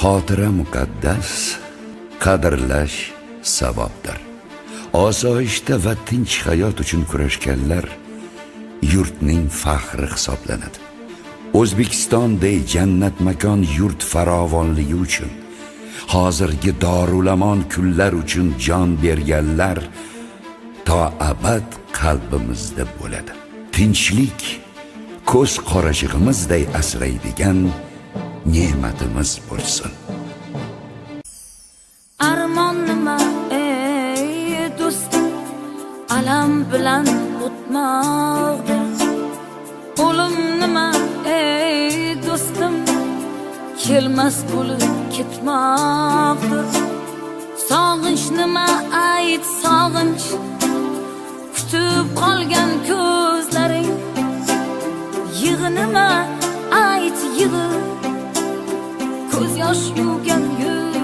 Xotira muqaddas, qadrlash savobdir. Osoyishta va tinch hayot uchun kurashganlar yurtning faxri hisoblanadi. O'zbekistonday jannat makon yurt farovonligi uchun, hozirgi dorulamon kunlar uchun jon berganlar to abad qalbimizda bo'ladi. Tinchlik ko'z qorachig'imizday asraydigan ne'matimiz bo'lsin. Armon nima ey do'stim, alam bilan o'tmoqdir. O'lim nima ey do'stim, kelmas bo'lib ketmoqdir. Sog'inch nima ayt sog'inch, kutib qolgan ko'zlaring. Yig'i nima ayt yig'i, ko'z yosh yuvgan yuz.